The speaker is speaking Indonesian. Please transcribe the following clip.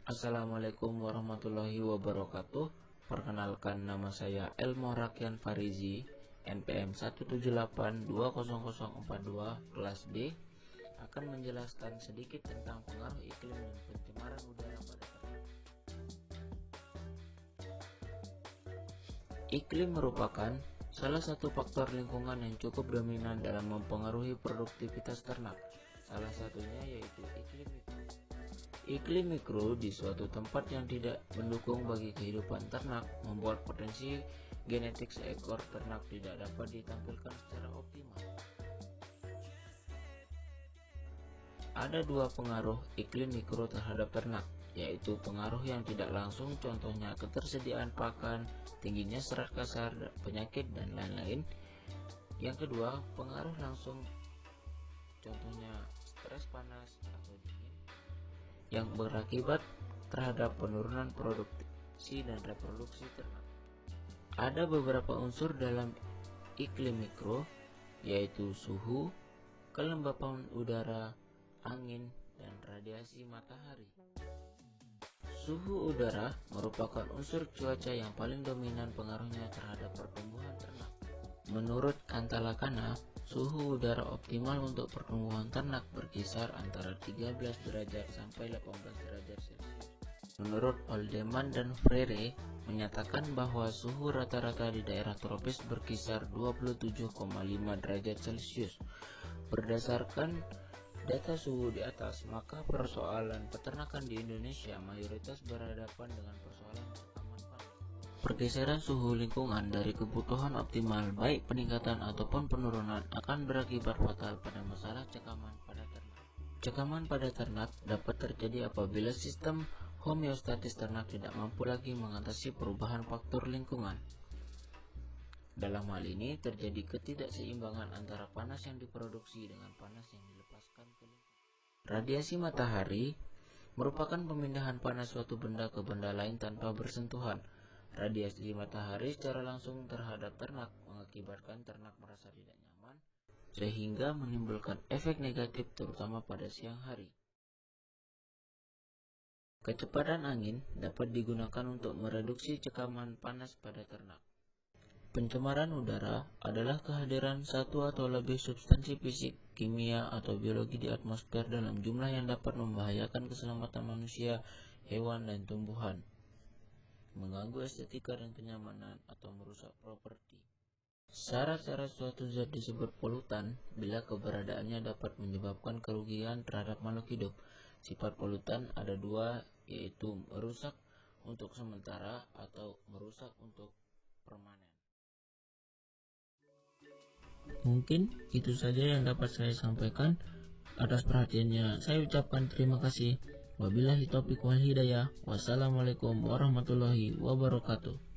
Assalamualaikum warahmatullahi wabarakatuh. Perkenalkan, nama saya Elmo Rakian Farizi, NPM 178200042 kelas D, akan menjelaskan sedikit tentang pengaruh iklim dan pencemaran udara pada ternak. Iklim merupakan salah satu faktor lingkungan yang cukup dominan dalam mempengaruhi produktivitas ternak. Salah satunya yaitu iklim mikro. Iklim mikro di suatu tempat yang tidak mendukung bagi kehidupan ternak membuat potensi genetik seekor ternak tidak dapat ditampilkan secara optimal. Ada dua pengaruh iklim mikro terhadap ternak, yaitu pengaruh yang tidak langsung, contohnya ketersediaan pakan, tingginya serat kasar, penyakit, dan lain-lain. Yang kedua, pengaruh langsung, contohnya stres panas atau dingin, yang berakibat terhadap penurunan produksi dan reproduksi ternak. Ada beberapa unsur dalam iklim mikro, yaitu suhu, kelembapan udara, angin, dan radiasi matahari. Suhu udara merupakan unsur cuaca yang paling dominan pengaruhnya terhadap pertumbuhan ternak. Menurut Kantalakana, suhu udara optimal untuk pertumbuhan ternak berkisar antara 13 derajat sampai 18 derajat Celcius. Menurut Oldeman dan Freire menyatakan bahwa suhu rata-rata di daerah tropis berkisar 27,5 derajat Celcius. Berdasarkan data suhu di atas, maka persoalan peternakan di Indonesia mayoritas berhadapan dengan persoalan cekaman panas. Pergeseran suhu lingkungan dari kebutuhan optimal, baik peningkatan ataupun penurunan, akan berakibat fatal pada masalah cekaman pada ternak. Cekaman pada ternak dapat terjadi apabila sistem homeostatis ternak tidak mampu lagi mengatasi perubahan faktor lingkungan. Dalam hal ini terjadi ketidakseimbangan antara panas yang diproduksi dengan panas yang dilepaskan ke lingkungan. Radiasi matahari merupakan pemindahan panas suatu benda ke benda lain tanpa bersentuhan. Radiasi matahari secara langsung terhadap ternak mengakibatkan ternak merasa tidak nyaman, sehingga menimbulkan efek negatif terutama pada siang hari. Kecepatan angin dapat digunakan untuk mereduksi cekaman panas pada ternak. Pencemaran udara adalah kehadiran satu atau lebih substansi fisik, kimia, atau biologi di atmosfer dalam jumlah yang dapat membahayakan keselamatan manusia, hewan, dan tumbuhan, mengganggu estetika dan kenyamanan, atau merusak properti. Syarat-syarat suatu zat disebut polutan bila keberadaannya dapat menyebabkan kerugian terhadap makhluk hidup. Sifat polutan ada dua, yaitu merusak untuk sementara atau merusak untuk permanen. Mungkin itu saja yang dapat saya sampaikan. Atas perhatiannya saya ucapkan terima kasih. Wabillahi taufiq wal hidayah. Wassalamualaikum warahmatullahi wabarakatuh.